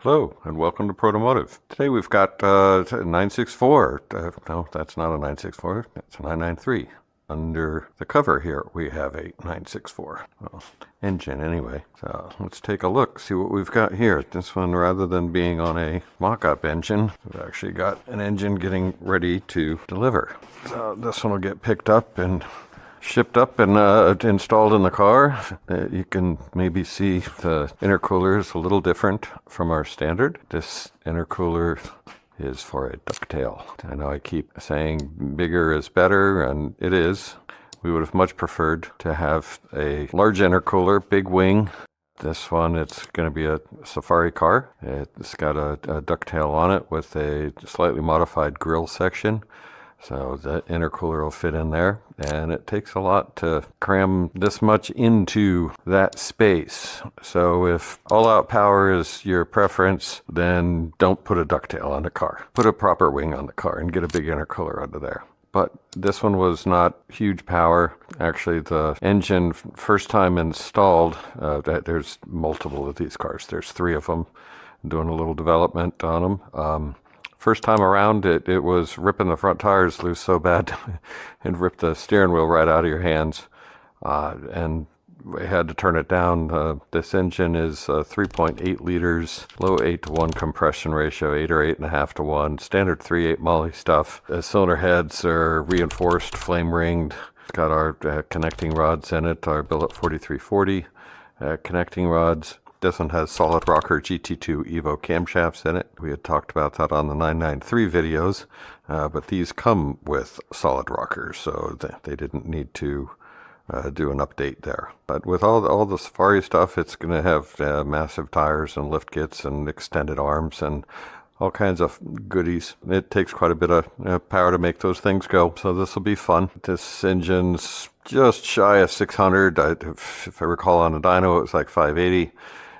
Hello and welcome to Protomotive. Today we've got 964. No, that's not a 964. That's a 993. Under the cover here we have a 964. Well, engine anyway. So let's take a look, see what we've got here. This one, rather than being on a mock-up engine, we've actually got an engine getting ready to deliver. So this one will get picked up and shipped up and installed in the car. You can maybe see the intercooler is a little different from our standard. This intercooler is for a ducktail. I know I keep saying bigger is better, and it is. We would have much preferred to have a large intercooler, big wing. This one, it's going to be a safari car. It's got a ducktail on it with a slightly modified grille section. So the intercooler will fit in there, and it takes a lot to cram this much into that space. So if all-out power is your preference, then don't put a ducktail on the car. Put a proper wing on the car and get a big intercooler under there. But this one was not huge power. Actually, the engine, first time installed, there's multiple of these cars. There's 3 of them. I'm doing a little development on them. First time around, it was ripping the front tires loose so bad and ripped the steering wheel right out of your hands. And we had to turn it down. This engine is 3.8 liters, low 8-to-1 compression ratio, 8 or 8.5-to-1, standard 3.8 Moly stuff. The cylinder heads are reinforced, flame ringed. It's got our connecting rods in it, our Billet 4340 connecting rods. This one has solid rocker GT2 Evo camshafts in it. We had talked about that on the 993 videos, but these come with solid rockers, so they didn't need to do an update there. But with all the Safari stuff, it's going to have massive tires and lift kits and extended arms and all kinds of goodies. It takes quite a bit of power to make those things go, so this will be fun. This engine's just shy of 600. If I recall, on the dyno it was like 580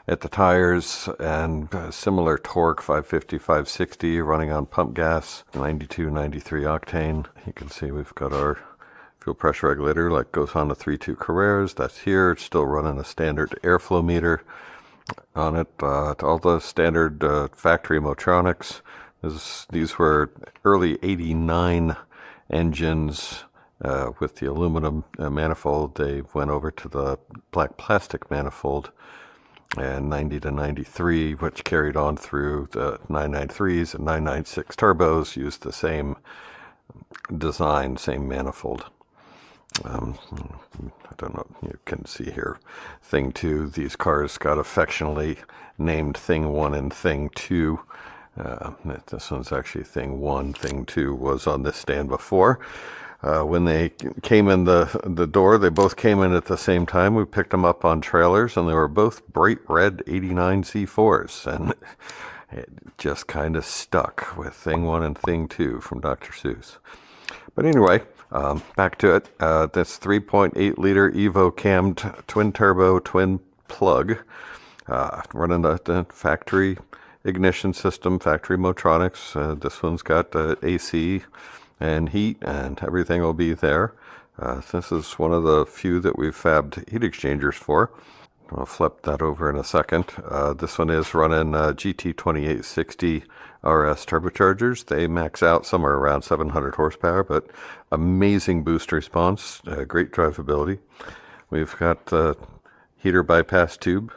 at the tires, and similar torque, 550, 560, running on pump gas, 92, 93 octane. You can see we've got our fuel pressure regulator, like goes on the 3.2 Carreras. That's here. It's still running a standard airflow meter on it. All the standard factory Motronics. These were early 89 engines with the aluminum manifold. They went over to the black plastic manifold, and 90 to 93, which carried on through the 993s and 996 turbos, used the same design, same manifold. I don't know, you can see here, Thing 2. These cars got affectionately named Thing 1 and Thing 2. This one's actually Thing 1. Thing 2 was on this stand before. When they came in the door, they both came in at the same time. We picked them up on trailers, and they were both bright red 89 C4s, and it just kind of stuck with Thing 1 and Thing 2 from Dr. Seuss. But anyway, back to it. This 3.8 liter Evo cammed twin turbo, twin plug, running the factory ignition system, factory Motronics. This one's got AC and heat, and everything will be there. This is one of the few that we've fabbed heat exchangers for. I'll flip that over in a second. This one is running GT2860RS Turbochargers. They max out somewhere around 700 horsepower, but amazing boost response, great drivability. We've got the heater bypass tube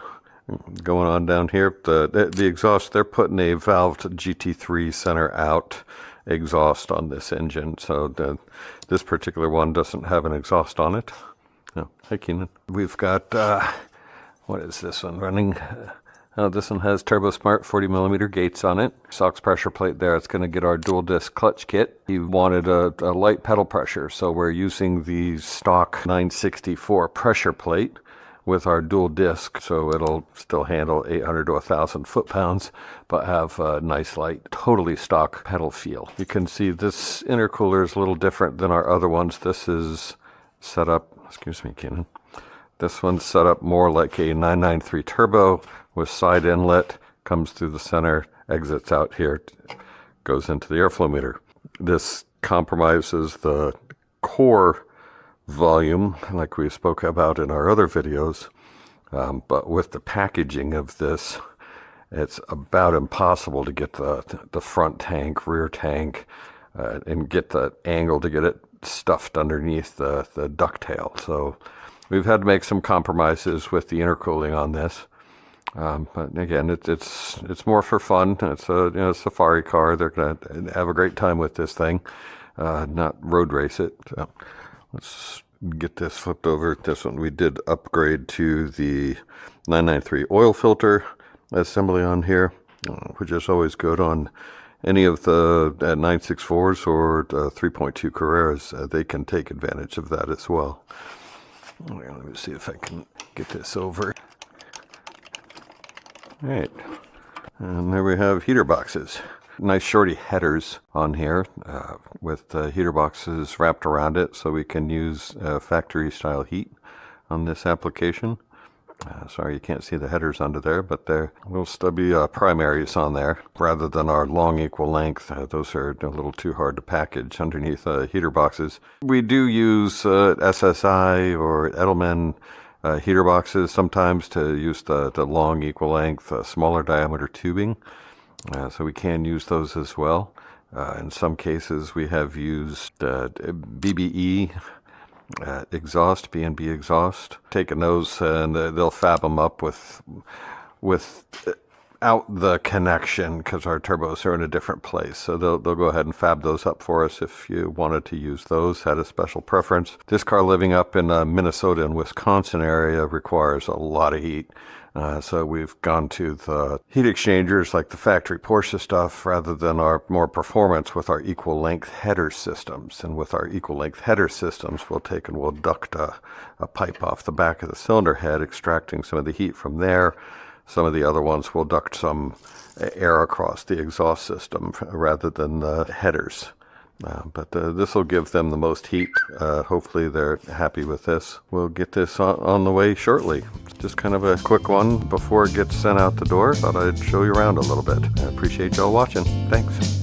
going on down here. The exhaust, they're putting a valved GT3 center out exhaust on this engine, so this particular one doesn't have an exhaust on it. Oh, hi Keenan. We've got what is this one running? This one has TurboSmart 40mm gates on it. SOX pressure plate there. It's going to get our dual disc clutch kit. He wanted a light pedal pressure, so we're using the stock 964 pressure plate with our dual disc, so it'll still handle 800 to 1,000 foot-pounds, but have a nice light, totally stock pedal feel. You can see this intercooler is a little different than our other ones. This is set up, excuse me, Kenan. This one's set up more like a 993 turbo with side inlet, comes through the center, exits out here, goes into the airflow meter. This compromises the core volume, like we spoke about in our other videos, but with the packaging of this, it's about impossible to get the front tank, rear tank, and get the angle to get it stuffed underneath the ducktail. So we've had to make some compromises with the intercooling on this. But again, it's more for fun. It's a safari car. They're gonna have a great time with this thing, not road race it. So let's get this flipped over. This one we did upgrade to the 993 oil filter assembly on here, which is always good on any of the 964s or 3.2 Carreras. They can take advantage of that as well. Let me see if I can get this over. All right, and there we have heater boxes. Nice shorty headers on here with heater boxes wrapped around it, so we can use factory style heat on this application. Sorry you can't see the headers under there, but they're little stubby primaries on there rather than our long equal length. Those are a little too hard to package underneath heater boxes. We do use SSI or Edelman heater boxes sometimes to use the long equal length, smaller diameter tubing. So we can use those as well. In some cases we have used BBE exhaust, B&B exhaust. Taking those and they'll fab them up without the connection because our turbos are in a different place. So they'll go ahead and fab those up for us if you wanted to use those, had a special preference. This car living up in Minnesota and Wisconsin area requires a lot of heat. So we've gone to the heat exchangers like the factory Porsche stuff rather than our more performance with our equal length header systems. And with our equal length header systems, we'll duct a pipe off the back of the cylinder head, extracting some of the heat from there. Some of the other ones will duct some air across the exhaust system rather than the headers. But this will give them the most heat. Hopefully they're happy with this. We'll get this on the way shortly. Just kind of a quick one before it gets sent out the door. Thought I'd show you around a little bit. I appreciate y'all watching. Thanks.